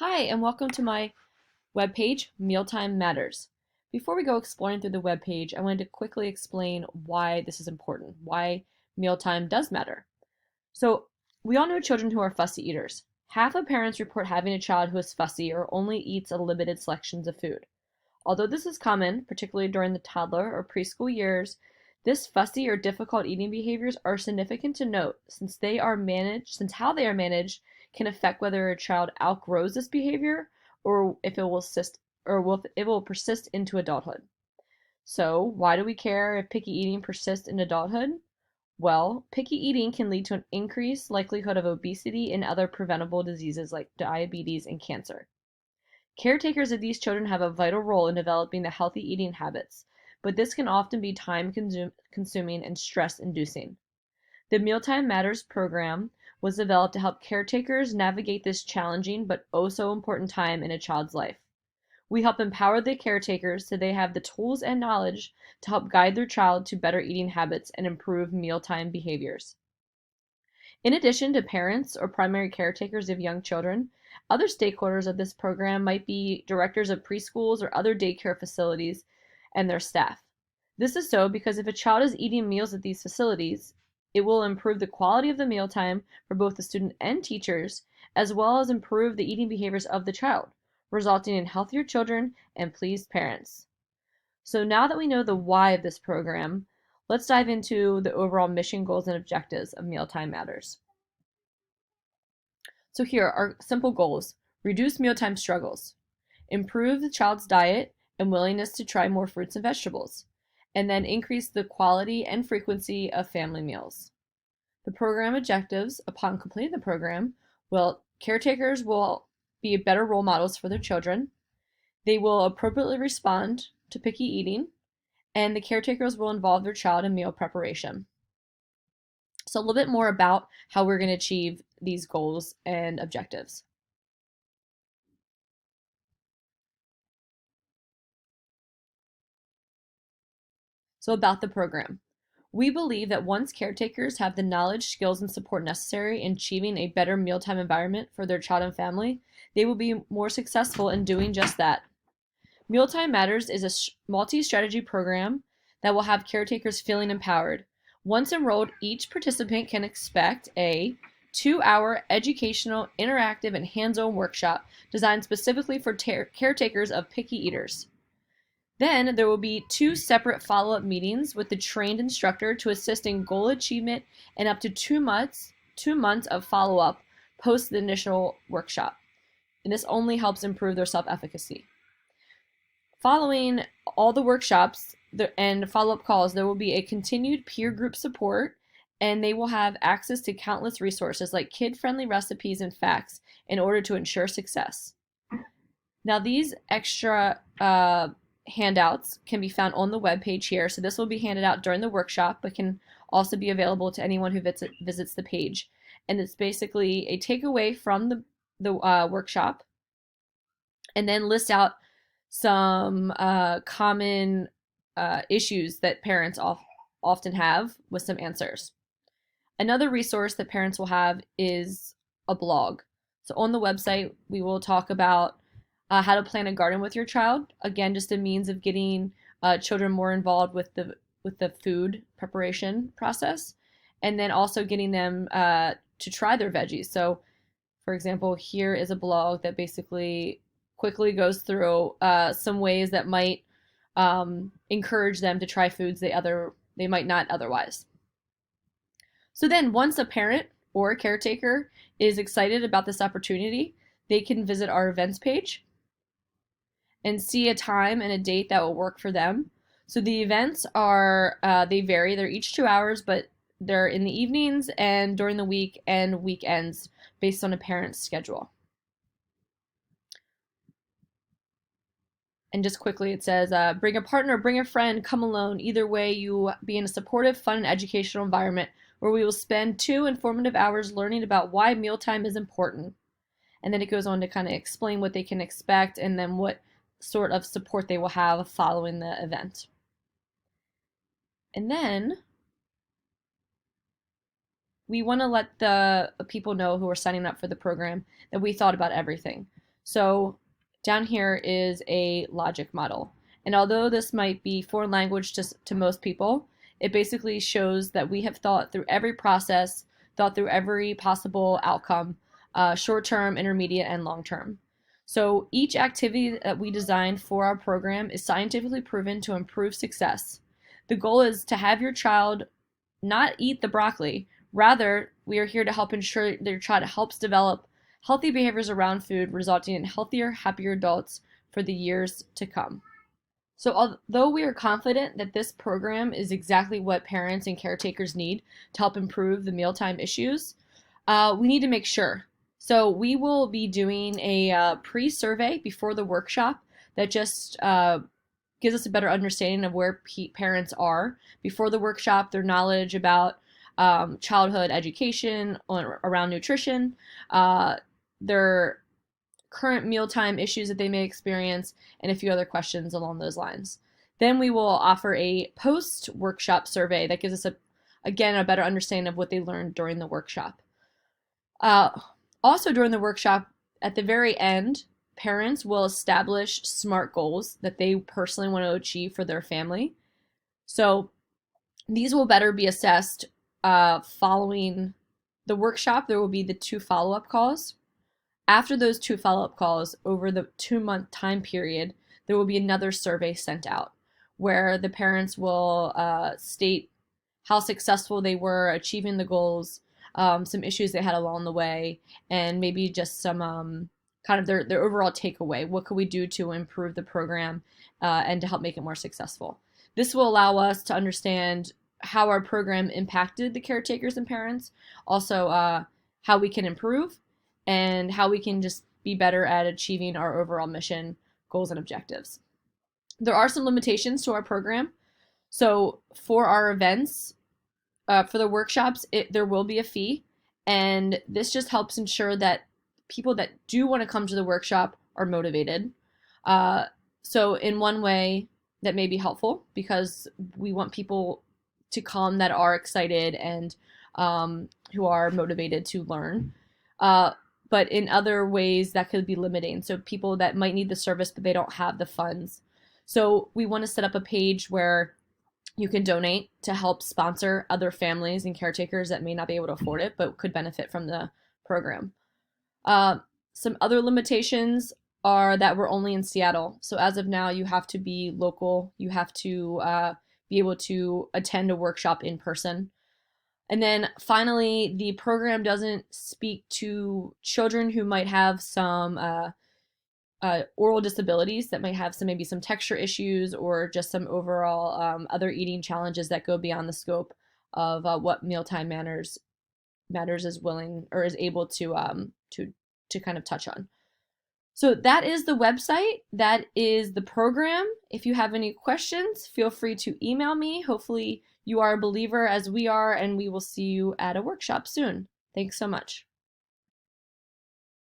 Hi, and welcome to my webpage, Mealtime Matters. Before we go exploring through the webpage, I wanted to quickly explain why this is important, why mealtime does matter. So, we all know children who are fussy eaters. Half of parents report having a child who is fussy or only eats a limited selections of food. Although this is common, particularly during the toddler or preschool years, this fussy or difficult eating behaviors are significant to note since how they are managed can affect whether a child outgrows this behavior or if it will persist into adulthood. So, why do we care if picky eating persists in adulthood? Well, picky eating can lead to an increased likelihood of obesity and other preventable diseases like diabetes and cancer. Caretakers of these children have a vital role in developing the healthy eating habits, but this can often be time-consuming and stress-inducing. The Mealtime Matters program was developed to help caretakers navigate this challenging but oh so important time in a child's life. We help empower the caretakers so they have the tools and knowledge to help guide their child to better eating habits and improve mealtime behaviors. In addition to parents or primary caretakers of young children, other stakeholders of this program might be directors of preschools or other daycare facilities and their staff. This is so because if a child is eating meals at these facilities, it will improve the quality of the mealtime for both the student and teachers, as well as improve the eating behaviors of the child, resulting in healthier children and pleased parents. So now that we know the why of this program, let's dive into the overall mission, goals, and objectives of Mealtime Matters. So here are simple goals. Reduce mealtime struggles. Improve the child's diet and willingness to try more fruits and vegetables. And then increase the quality and frequency of family meals. The program objectives, upon completing the program, caretakers will be better role models for their children. They will appropriately respond to picky eating, and the caretakers will involve their child in meal preparation. So a little bit more about how we're going to achieve these goals and objectives. So about the program. We believe that once caretakers have the knowledge, skills, and support necessary in achieving a better mealtime environment for their child and family, they will be more successful in doing just that. Mealtime Matters is a multi-strategy program that will have caretakers feeling empowered. Once enrolled, each participant can expect a 2-hour educational, interactive, and hands-on workshop designed specifically for caretakers of picky eaters. Then there will be 2 separate follow-up meetings with the trained instructor to assist in goal achievement and up to 2 months of follow-up post the initial workshop. And this only helps improve their self-efficacy. Following all the workshops and follow-up calls, there will be a continued peer group support, and they will have access to countless resources like kid-friendly recipes and facts in order to ensure success. Now, these extra handouts can be found on the webpage here. So this will be handed out during the workshop, but can also be available to anyone who visits the page. And it's basically a takeaway from the workshop, and then lists out some common issues that parents often have with some answers. Another resource that parents will have is a blog. So on the website, we will talk about how to plant a garden with your child. Again, just a means of getting children more involved with the food preparation process, and then also getting them to try their veggies. So, for example, here is a blog that basically quickly goes through some ways that might encourage them to try foods they might not otherwise. So then, once a parent or a caretaker is excited about this opportunity, they can visit our events page and see a time and a date that will work for them. So the events are, they vary. They're each 2 hours, but they're in the evenings and during the week and weekends based on a parent's schedule. And just quickly, it says, bring a partner, bring a friend, come alone. Either way, you be in a supportive, fun, and educational environment where we will spend 2 informative hours learning about why mealtime is important. And then it goes on to kind of explain what they can expect and then what sort of support they will have following the event. And then we want to let the people know who are signing up for the program that we thought about everything. So down here is a logic model. And although this might be foreign language to most people, it basically shows that we have thought through every process, thought through every possible outcome, short term, intermediate, and long term. So each activity that we designed for our program is scientifically proven to improve success. The goal is to have your child not eat the broccoli. Rather, we are here to help ensure that your child helps develop healthy behaviors around food, resulting in healthier, happier adults for the years to come. So although we are confident that this program is exactly what parents and caretakers need to help improve the mealtime issues, we need to make sure. So we will be doing a pre-survey before the workshop that just gives us a better understanding of where parents are before the workshop, their knowledge about childhood education around nutrition, their current mealtime issues that they may experience, and a few other questions along those lines. Then we will offer a post-workshop survey that gives us, again, a better understanding of what they learned during the workshop. Also during the workshop, at the very end, parents will establish SMART goals that they personally want to achieve for their family. So these will better be assessed following the workshop. There will be the 2 follow-up calls. After those 2 follow-up calls, over the 2-month time period, there will be another survey sent out where the parents will state how successful they were achieving the goals, some issues they had along the way, and maybe just some kind of their overall takeaway. What could we do to improve the program and to help make it more successful? This will allow us to understand how our program impacted the caretakers and parents, also how we can improve, and how we can just be better at achieving our overall mission, goals, and objectives. There are some limitations to our program. So for our events, for the workshops, there will be a fee, and this just helps ensure that people that do want to come to the workshop are motivated. So in one way that may be helpful, because we want people to come that are excited and who are motivated to learn. But in other ways that could be limiting. So people that might need the service but they don't have the funds. So we want to set up a page where you can donate to help sponsor other families and caretakers that may not be able to afford it but could benefit from the program. Some other limitations are that we're only in Seattle. So as of now, you have to be local. You have to be able to attend a workshop in person. And then finally, the program doesn't speak to children who might have some oral disabilities, that might have maybe some texture issues or just some overall other eating challenges that go beyond the scope of what Mealtime Matters is willing or is able to kind of touch on. So that is the website. That is the program. If you have any questions, feel free to email me. Hopefully you are a believer as we are, and we will see you at a workshop soon. Thanks so much.